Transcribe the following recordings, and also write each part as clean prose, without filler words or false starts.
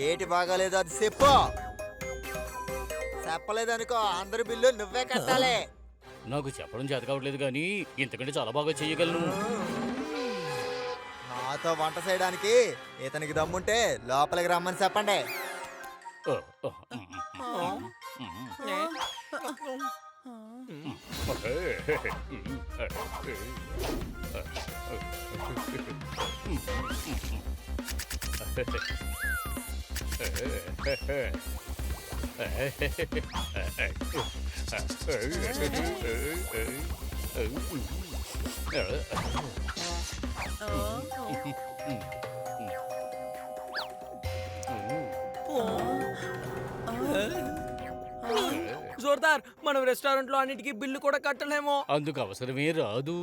ఏటి బాగాలేదు అది చెప్పు. చెప్పలేదనుకో అందరి బిల్లు నువ్వే కట్టాలి. నాకు చెప్పడం చేత కావట్లేదు కానీ ఇంతకంటే చాలా బాగా చెయ్యగలను. నాతో వంట చేయడానికి ఇతనికి దమ్ముంటే లోపలికి రమ్మని చెప్పండి. జోర్దార్, మనం రెస్టారెంట్ లో అన్నిటికీ బిల్లు కూడా కట్టలేమో. అందుకు అవసరమే రాదు.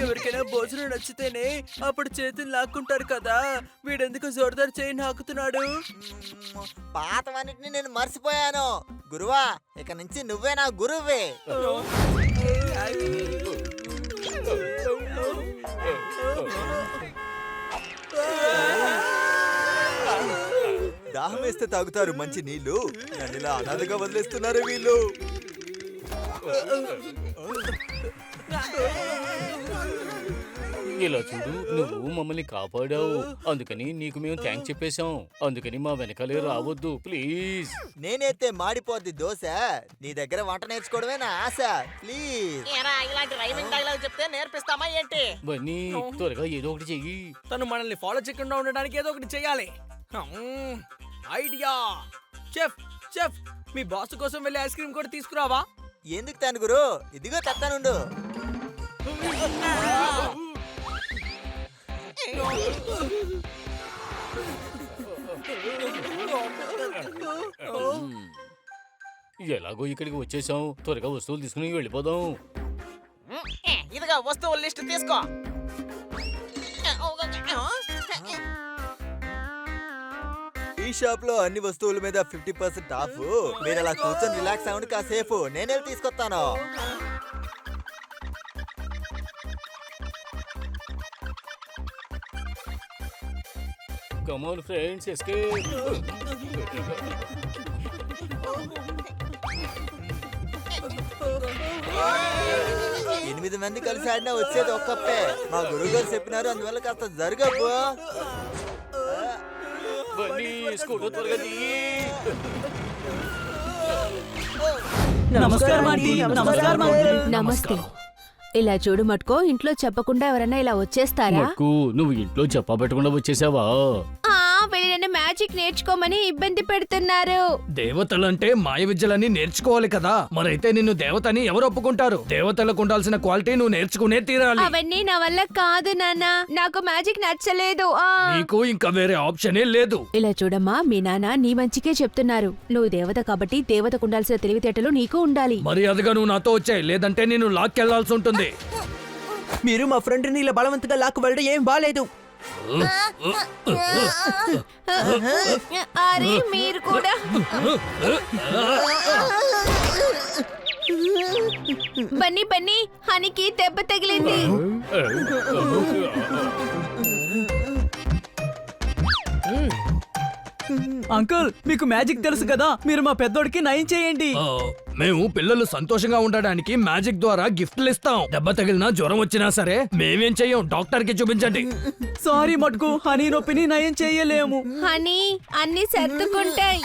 ఎవరికైనా భోజనం నచ్చితేనే అప్పుడు చేతులు లాక్కుంటారు కదా, వీడెందుకు జోర్దార్ చేయి నాకుతున్నాడు? పాతవన్నిటిని నేను మర్చిపోయాను. గురువా, ఇక నుంచి నువ్వే నా గురువే. దాహం వేస్తే తాగుతారు మంచి నీళ్లు, నన్ను ఇలా అనాథగా వదిలేస్తున్నారు వీళ్ళు. ఇలా చూడు, నువ్వు మమ్మల్ని కాపాడావు, అందుకని నీకు మేము థ్యాంక్స్ చెప్పేశాం. అందుకని మా వెనకాలే రావద్దు ప్లీజ్. నేనైతే మాడిపోద్ది దోశ, నీ దగ్గర వంట నేర్చుకోవడమే నా ఆశ. ప్లీజ్ ఇలాంటి రైమింగ్ డైలాగ్ చెప్తే నేర్పిస్తామా ఏంటి? బన్నీ త్వరగా ఏదో ఒకటి చెయ్యి. తను మనల్ని ఫాలో చేయకుండా ఉండడానికి ఏదో ఒకటి చెయ్యాలి. ఐడియా! చెఫ్ చెఫ్, మీ బాస్ కోసం వెళ్ళి ఐస్ క్రీమ్ కూడా తీసుకురావా? ఎందుకు తాను గురు, ఇదిగో తెస్తానుండు. ఎలాగో ఇక్కడికి వచ్చేసాం, త్వరగా వస్తువులు తీసుకుని వెళ్ళిపోదాం. ఇదిగా వస్తువుల లిస్ట్ తీసుకో. ఈ షాప్ లో అన్ని వస్తువుల మీద 50% ఆఫ్. మీరు అలా కూర్చొని రిలాక్స్ అవ్వండి కాసేపు, నేను వెళ్ళి తీసుకొస్తాను. Come on friends, escape. 8 మంది కలిసి ఆడినా వచ్చేది ఒక్కప్పే. మా గురువు గారు చెప్పినారు, అందువల్ల కాస్త జరగబ్బు. బన్నీ స్కూటర్ త్వరగా దిగి. నమస్కారం ఆంటీ. నమస్కారం అంకుల్. నమస్తే. ఇలా చూడు మట్కో, ఇంట్లో చెప్పకుండా ఎవరైనా ఇలా వచ్చేస్తారా? మట్కు, నువ్వు ఇంట్లో చెప్పబెట్టకుండా వచ్చేసావా? వీళ్ళు నన్ను మ్యాజిక్ నేర్చుకోమని ఇబ్బంది పెడుతున్నారు. దేవతలంటే మాయ విద్యలని నేర్చుకోవాలి కదా, మరైతే నిన్ను దేవతని ఎవరు ఒప్పుకుంటారు? దేవతలకు ఉండాల్సిన క్వాలిటీ నువ్వు నేర్చుకునే తీరాలి. అవన్నీ నా వల్ల కాదు నాన్న, నాకు మ్యాజిక్ నచ్చలేదు. నీకు ఇంకా వేరే ఆప్షనే లేదు. ఇలా చూడమ్మా, మీ నాన్న నీ మంచికే చెప్తున్నారు. నువ్వు దేవత కాబట్టి దేవతకు ఉండాల్సిన తెలివితేటలు నీకు ఉండాలి. మర్యాదగా నువ్వు నాతో వచ్చాయి, లేదంటే నేను లాక్కెళ్లాల్సి ఉంటుంది. మీరు మా ఫ్రెండ్ని ఇలా బలవంతంగా లాక్కు వెళ్ళడం ఏం బాలేదు. అరే మీరు కూడా. బన్నీ బన్నీ, హనీకి దెబ్బ తగిలింది. అంకుల్, మీకు మ్యాజిక్ తెలుసు కదా, మీరు మా పెద్దోడికి నయం చేయండి. మేము పిల్లలు సంతోషంగా ఉండడానికి మ్యాజిక్ ద్వారా గిఫ్ట్లు ఇస్తాం. దెబ్బ తగిలినా జ్వరం వచ్చినా సరే మేమేం చెయ్యం, డాక్టర్ కి చూపించండి. సారీ మటుకు, హనీ నొప్పిని నయం చేయలేము. హనీ, అన్ని సర్దుకుంటాయి.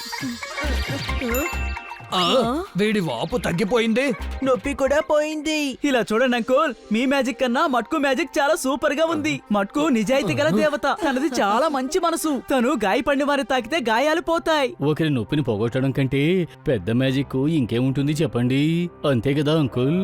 వీడి వాపు తగ్గిపోయింది, నొప్పి కూడా పోయింది. ఇలా చూడండి అంకుల్, మీ మ్యాజిక్ కన్నా మట్కు మ్యాజిక్ చాలా సూపర్ గా ఉంది. మట్కు నిజాయితీ గల దేవత, తనది చాలా మంచి మనసు. తను గాయపడిన వారిని తాకితే గాయాలు పోతాయి. ఒకరి నొప్పిని పోగొట్టడం కంటే పెద్ద మ్యాజిక్ ఇంకేముంటుంది చెప్పండి, అంతే కదా అంకుల్?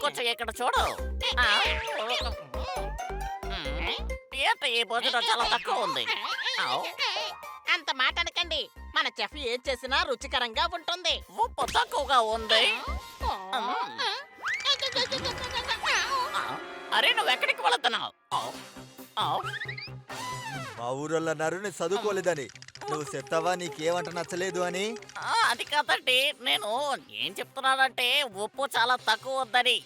కొంచెం ఇక్కడ చూడు. ఆ, ఏంటి ఈ భోజనం చాలా తక్కువ ఉంది. ఔ, అంత మాట అనకండి. మన చెఫ్ ఏం చేసినా రుచికరంగా ఉంటుంది. ఉప్పు తక్కువగా ఉంది. అరే నువ్వు ఎక్కడికి వెళుతున్నావు? మా ఊరోళ్ళు అన్నారు నేను చదువుకోలేదని. నువ్వు చెప్తావా నీకేమంట నచ్చలేదు అని? అది కాదండి, నేను ఏం చెప్తున్నానంటే ఉప్పు చాలా తక్కువ ఉందని.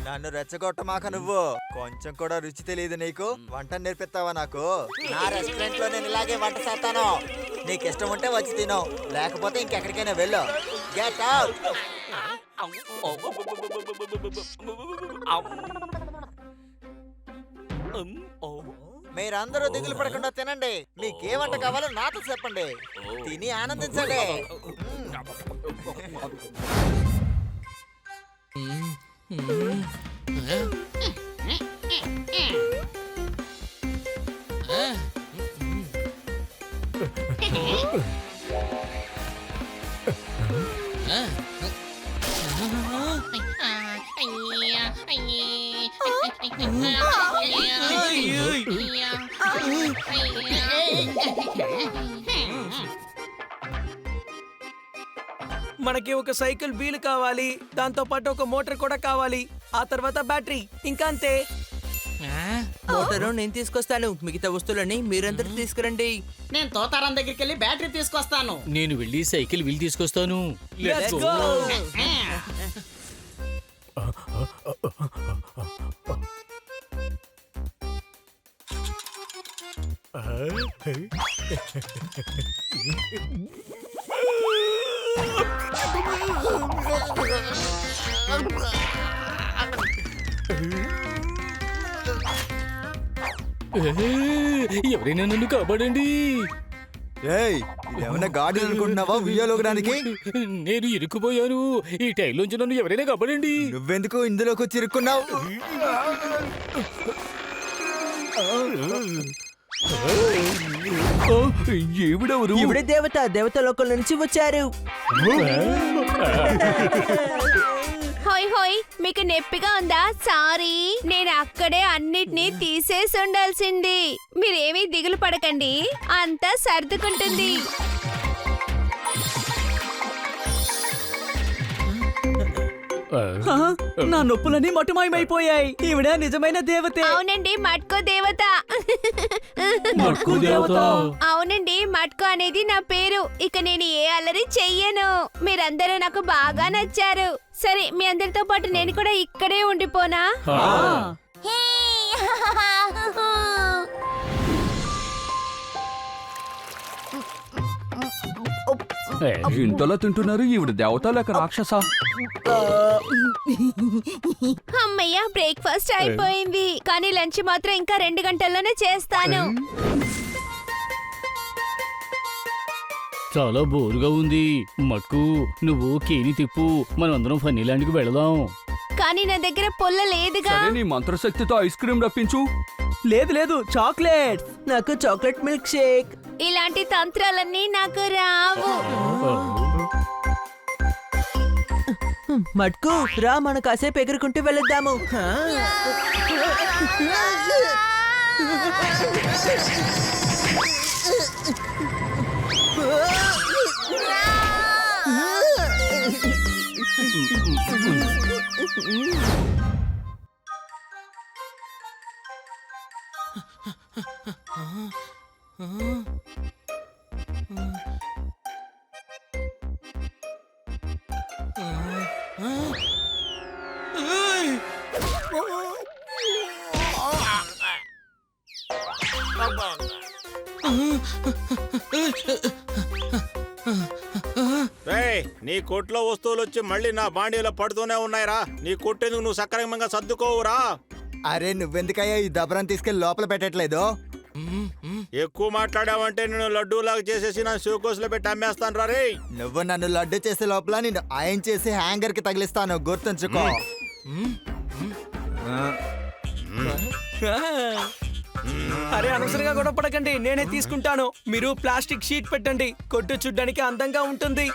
నన్ను రెచ్చగొట్టమాక నువ్వు. కొంచెం కూడా రుచి తెలియదు నీకు. వంట నేర్పిస్తావా నాకు? నా రెస్టారెంట్ లో నేను ఇలాగే వంట చేస్తాను. నీకు ఇష్టం ఉంటే వచ్చి తిను, లేకపోతే ఇంకెక్కడికైనా వెళ్ళు. Get out. మీరందరూ దిగులు పడకుండా తినండి. మీకే వంట కావాలో నాతో చెప్పండి. తిని ఆనందించండి. మనకి ఒక సైకిల్ వీల్ కావాలి, దాంతో పాటు ఒక మోటార్ కూడా కావాలి, ఆ తర్వాత బ్యాటరీ, ఇంకా అంతే. మోటారు నేను తీసుకొస్తాను, మిగతా వస్తువులని మీరందరూ తీసుకురండి. నేను తోతారం దగ్గరికి వెళ్ళి బ్యాటరీ తీసుకొస్తాను. నేను వెళ్ళి సైకిల్ వీల్ తీసుకొస్తాను. Let's go. ఎవరైనా నన్ను కాపాడండి. ఏయ్, ఇదేమన్నా గాడి అనుకుంటున్నావా ఉయ్యాలోగడానికి? నేను ఇరుక్కుపోయాను. ఈ టైర్లోంచి నన్ను ఎవరైనా కాపాడండి. నువ్వెందుకు ఇందులోకి వచ్చి ఇరుక్కున్నావు? ఇవిడే దేవత, దేవత లోకం నుంచి వచ్చారు. హోయ్ హోయ్, మీకు నొప్పిగా ఉందా? సారీ, నేను అక్కడే అన్నిటినీ తీసేసి ఉండాల్సింది. మీరేమీ దిగులు పడకండి, అంతా సర్దుకుంటుంది. హా? నా నొప్పులన్నీ మటుమాయమైపోయాయి. ఈవిడ నిజమైన దేవతే. అవునండి, మట్కో దేవత. మట్కు దేవత. అవునండి, మట్కో అనేది నా పేరు. ఇక నేను ఏ అల్లరి చెయ్యను. మీరందరూ నాకు బాగా నచ్చారు. సరే, మీ అందరితో పాటు నేను కూడా ఇక్కడే ఉండిపోనా? ఇంతలా తింటున్నారు. ఈవిడ దేవత లేక రాక్షస? అమ్మయ్య, బ్రేక్ఫాస్ట్ అయిపోయింది. కానీ లంచ్ మాత్రం ఇంకా 2 గంటల్లోనే చేస్తాను. చాలా బోరుగా ఉంది. మట్కు, నువ్వు కేని తిప్పు, మనం అందరం ఫన్నీలాండ్కి వెళదాం. కానీ నా దగ్గర పొల్ల లేదుగా. సరే, నీ మంత్రశక్తితో ఐస్ క్రీమ్ రప్పించు. లేదు లేదు, చాక్లెట్. నాకు చాక్లెట్ మిల్క్ షేక్. ఇలాంటి తంత్రాలన్నీ నాకు రావు. మట్కు రా, మనం కాసేపు ఎగురుకుంటూ వెళుద్దాము. నీ కొట్లో వస్తువులు వచ్చి మళ్ళీ నా బాండీలో పడుతూనే ఉన్నాయిరా. నీ కొట్టేందుకు నువ్వు సక్రమంగా సర్దుకోవురా. అరే, నువ్వెందుకయ్యా ఈ దబరం తీసుకెళ్లి లోపల పెట్టట్లేదు? ఎక్కువ మాట్లాడావంటే నేను లడ్డూలాగా చేసేసి నా షూకోస్ లో పెట్టి అమ్మేస్తాను రే. నువ్వు నన్ను లడ్డు చేసే లోపల నేను ఆయన చేసి హ్యాంగర్ కి తగిలిస్తాను, గుర్తుంచుకో. అరే అనవసరంగా గొడవ పడకండి, నేనే తీసుకుంటాను. మీరు ప్లాస్టిక్ షీట్ పెట్టండి, కొట్టు చూడ్డానికి అందంగా ఉంటుంది.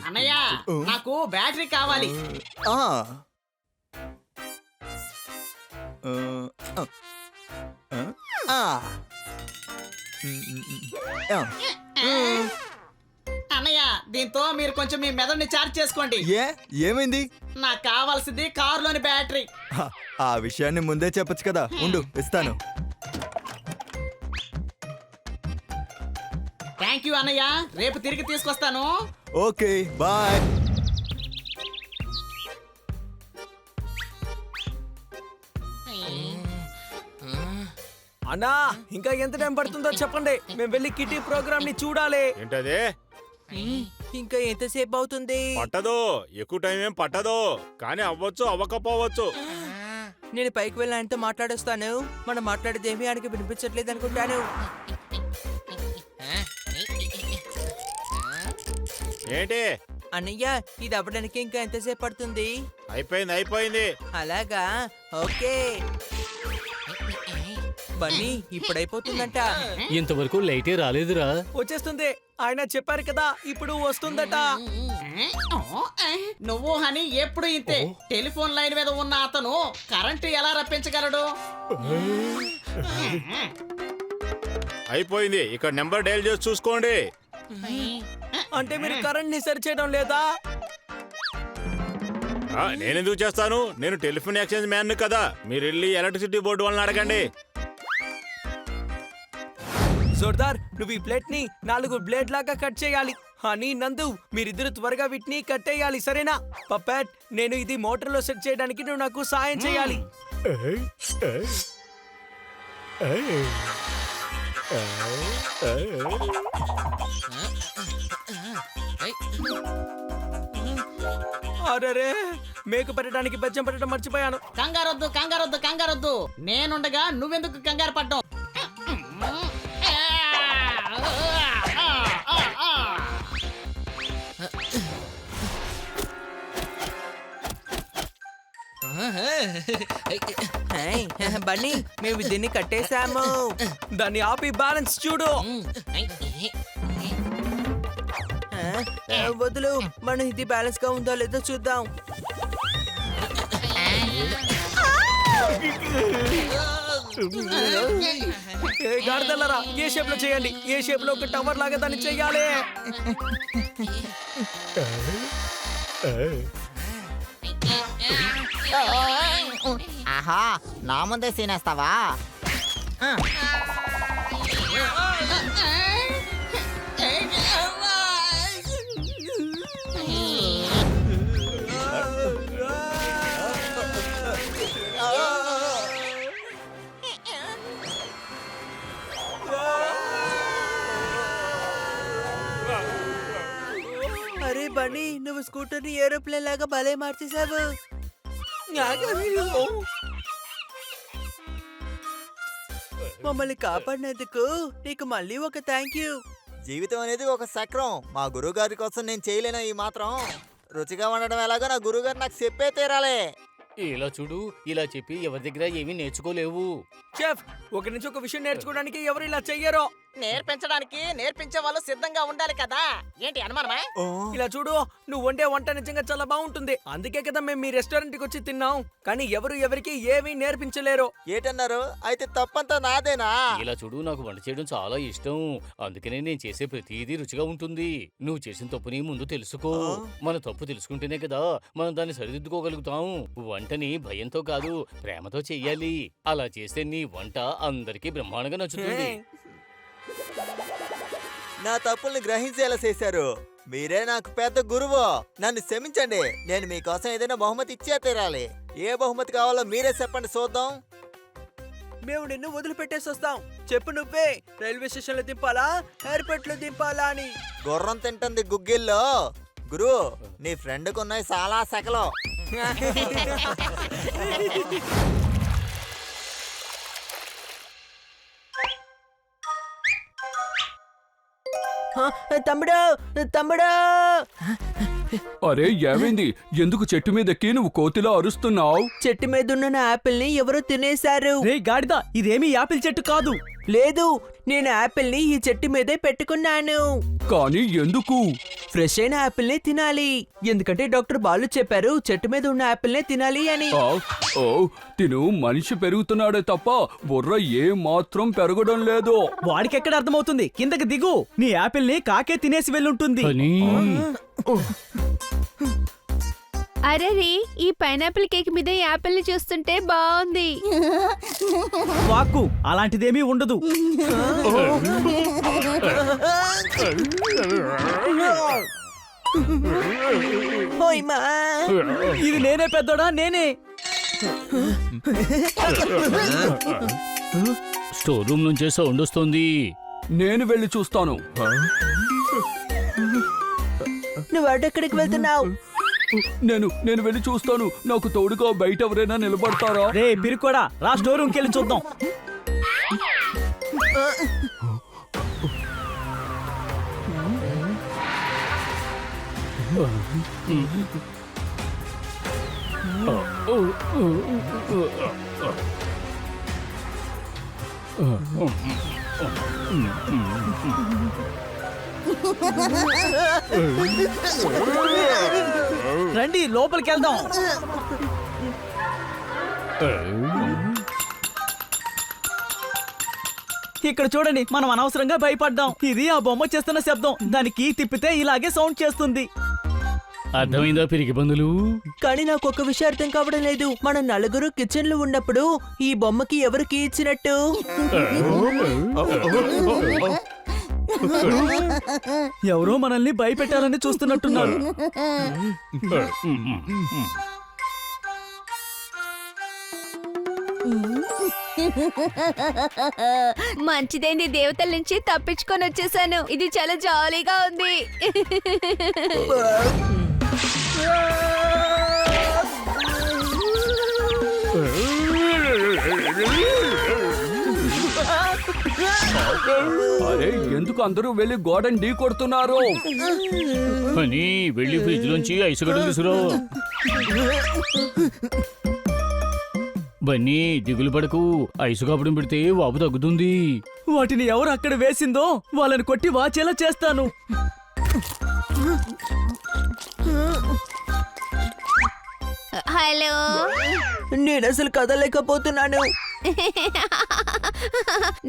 అన్నయ్య నాకు బ్యాటరీ కావాలి. ఆ. ఆ. ఆ. అన్నయ్య దీంతో మీరు కొంచెం మీ మెదడుని ఛార్జ్ చేసుకోండి. ఏమైంది? నాకు కావాల్సింది కారులోని బ్యాటరీ. ఆ విషయాన్ని ముందే చెప్పొచ్చు కదా. ఉండు, ఇస్తాను. థ్యాంక్ యూ అన్నయ్య, రేపు తిరిగి తీసుకొస్తాను. Okay, bye. అన్నా ఇంకా ఎంత టైం పడుతుందో చెప్పండి, మేము వెళ్ళి కిటీ ప్రోగ్రామ్ ని చూడాలి. ఏంటదే? ఇంకా ఎంతసేపు అవుతుంది? పట్టదు, ఎక్కువ టైం ఏం పట్టదు, కానీ అవ్వచ్చు అవ్వకపోవచ్చు. నేను పైకి వెళ్ళి ఆయనతో మాట్లాడొస్తాను. మనం మాట్లాడేది ఏమీ ఆయనకి వినిపించట్లేదు అనుకుంటాను. ఏంటి? అన్నయ్య, ఇది అవ్వడానికి ఇంకా ఎంతసేపు పడుతుంది? అయిపోయింది. అలాగా, ఓకే. బన్నీ, ఇప్పుడైపోతుందంట. ఇంతవరకు లైటే రాలేదురా. వచ్చేస్తుంది, ఆయన చెప్పారు కదా ఇప్పుడు వస్తుందట. నువ్వు హని ఎప్పుడు ఇంతే. టెలిఫోన్ లైన్ మీద ఉన్న అతను కరెంటు ఎలా రప్పించగలడు? అయిపోయింది, ఇక్కడ నెంబర్ డైల్ చేసి చూసుకోండి. అంటే మీరు కరెంట్ ని సరి చేయడం లేదా? నేనెందుకు చేస్తాను? నేను టెలిఫోన్ ఎక్స్చేంజ్ మ్యాన్ కదా. మీరు వెళ్ళి ఎలక్ట్రిసిటీ బోర్డు వాళ్ళని అడగండి. జోర్దార్, నువ్వు ఈ ప్లేట్ ని 4 బ్లేడ్ లాగా కట్ చేయాలి. అని నందు, మీరిద్దరు త్వరగా వీటిని కట్టేయాలి, సరేనా? పప్పాట్, నేను ఇది మోటార్ లో సెట్ చేయడానికి నువ్వు నాకు సాయం చేయాలి. అరే, మేకు పెట్టడానికి బెచ్చం పెట్టడం మర్చిపోయాను. కంగారొద్దు. నేనుండగా నువ్వెందుకు కంగారు పడ్డావు? బన్నీ, మేము దీన్ని కట్టేశాము. దాన్ని ఆపి బ్యాలెన్స్ చూడు. వదులు, మనం ఇది బ్యాలెన్స్ గా ఉందో లేదో చూద్దాం. గాడిదల్లరా, ఏ షేప్ లో చేయండి. ఏ షేప్ లో ఒక టవర్ లాగా దాన్ని చెయ్యాలి. ఆహా, నా ముందే సీనేస్తావా? అరే బన్నీ, నువ్వు స్కూటర్ ని ఏరోప్లేన్ లాగా భలే మార్చేసావు. మమ్మల్ని కాపాడినందుకు నీకు మళ్ళీ ఒక థ్యాంక్ యూ. జీవితం అనేది ఒక చక్రం. మా గురువు గారి కోసం నేను చేయలేను ఈ మాత్రం. రుచిగా ఉండడం ఎలాగో నా గురువు గారు నాకు చెప్పే తీరాలే. ఇలా చూడు, ఇలా చెప్పి ఎవరి దగ్గర ఏమీ నేర్చుకోలేవు. చెఫ్, ఒక నుంచి ఒక విషయం నేర్చుకోవడానికి ఎవరు ఇలా చెయ్యరో. నేర్పించడానికి నేర్పించే వాళ్ళు సిద్ధంగా ఉండాలి కదా. ఏంటి అనుమానమా? ఇలా చూడు, నువ్వు వండే వంట నిజంగా చాలా బాగుంటుంది. అందుకే కదా మేము మీ రెస్టారెంట్ కి వచ్చి తిన్నాం. కానీ ఎవరికి ఏమీ నేర్పించలేరు. ఏటన్నారు? అయితే తప్పంతా నాదేనా? ఇలా చూడు, నాకు వంట చేయడం చాలా ఇష్టం. అందుకనే నేను చేసే ప్రతిదీ రుచిగా ఉంటుంది. నువ్వు చేసిన తప్పుని ముందు తెలుసుకో. మన తప్పు తెలుసుకుంటేనే కదా మనం దాన్ని సరిదిద్దుకోగలుగుతాం. వంటని భయంతో కాదు, ప్రేమతో చెయ్యాలి. అలా చేస్తే నీ వంట అందరికీ బ్రహ్మాండంగా నచ్చుతుంది. నా తప్పుల్ని గ్రహించేలా చేశారు. మీరే నాకు పెద్ద గురువు. నన్ను క్షమించండి. నేను మీకోసం ఏదైనా బహుమతి ఇచ్చే తీరాలి. ఏ బహుమతి కావాలో మీరే చెప్పండి, చూద్దాం. మేము నిన్ను వదిలిపెట్టేసి వస్తాం. చెప్పు నువ్వే, రైల్వే స్టేషన్ లో దింపాలా, ఎయిర్పోర్ట్ లో దింపాలా అని. గుర్రం తింటుంది గుగ్గిల్లో. గురు, నీ ఫ్రెండ్కి ఉన్నాయి చాలా సెకలు. తమ్ముడు, తమ్ముడు, అరే ఏమైంది? ఎందుకు చెట్టు మీదెక్కి నువ్వు కోతిలా అరుస్తున్నావు? చెట్టు మీద ఉన్న నా యాపిల్ ని ఎవరో తినేశారు. రే గాడిద, ఇదేమీ యాపిల్ చెట్టు కాదు. లేదు, నేను యాపిల్ ని ఈ చెట్టు మీదే పెట్టుకున్నాను. కానీ ఎందుకు? ఫ్రెష్ అయిన యాపిల్ ని తినాలి, ఎందుకంటే డాక్టర్ బాలు చెప్పారు చెట్టు మీద ఉన్న యాపిల్ నే తినాలి అని. ఓ తిను మనిషి పెరుగుతున్నాడే తప్ప బుర్ర ఏ మాత్రం పెరగడం లేదు. వాడికెక్కడ అర్థమవుతుంది? కిందకి దిగు. నీ యాపిల్ ని కాకే తినేసి వెళ్ళుంటుంది. హనీ అరే ఈ పైనాపిల్ కేక్ మీద యాపిల్ ని చూస్తుంటే బాగుంది. వాక్కు అలాంటిదేమీ ఉండదు. ఓయ్ మా. ఇది నేనే పెద్దోడా, నేనే. స్టోర్ రూమ్ నుంచే సౌండ్ వస్తుంది. నేను వెళ్ళి చూస్తాను. నువ్వు అటెక్కడికి వెళ్తున్నావు? నేను వెళ్ళి చూస్తాను. నాకు తోడుగా బయట ఎవరైనా నిలబడతారా? రే పిరుకోడా, రా స్టోర్ రూమ్కి వెళ్ళి చూద్దాం. రండి లోపలికి వెళ్దాం. ఇక్కడ చూడండి, మనం అనవసరంగా భయపడ్డాం. ఇది ఆ బొమ్మ చేస్తున్న శబ్దం. దానికి తిప్పితే ఇలాగే సౌండ్ చేస్తుంది. అర్థమైందా పిరికి బందులు? కానీ నాకు ఒక విషయం అర్థం కావడం లేదు. మన నలుగురు కిచెన్ లో ఉన్నప్పుడు ఈ బొమ్మకి ఎవరు కీ ఇచ్చినట్టు? ఎవరో మనల్ని భయపెట్టాలని చూస్తున్నట్టున్నారు. మంచిదైంది, దేవతల నుంచి తప్పించుకొని వచ్చేసాను. ఇది చాలా జాలీగా ఉంది. అరే ఎందుకు అందరూ వెళ్ళి గోడని ఢీ కొడుతున్నారు? హనీ వెళ్ళి ఫ్రిడ్జ్ లోంచి ఐస్ గడ్డలు తీసుకురా. బన్నీ దిగులు పడకు, ఐసు కాపడం పెడితే వాపు తగ్గుతుంది. వాటిని ఎవరు అక్కడ వేసిందో వాళ్ళని కొట్టి వాచేలా చేస్తాను. హలో, నేను అసలు కదలేకపోతున్నాను.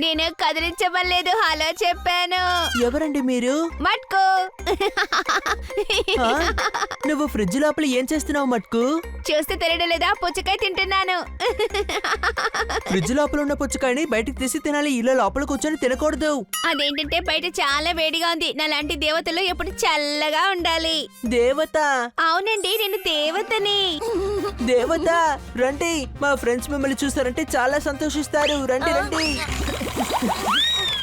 నేను కదిలించమలేదు, హలో చెప్పాను. ఎవరండి మీరు? మట్కు. ఆ? నువ్వు ఫ్రిడ్జ్ లోపల ఏం చేస్తున్నావు మట్కు? చూస్తే తెలియడం లేదా? పుచ్చకాయ తింటున్నాను. ఫ్రిడ్జ్ లోపల ఉన్న పుచ్చకాయని బయటకు తీసి తినాలి, ఇలా లోపల కూర్చొని తినకూడదు. అదేంటంటే బయట చాలా వేడిగా ఉంది. నాలాంటి దేవతలు ఎప్పుడు చల్లగా ఉండాలి. దేవత? అవునండి, నేను దేవతని. దేవత రండి, మా ఫ్రెండ్స్ మిమ్మల్ని చూస్తారంటే చాలా సంతోషిస్తారు. రండి రండి.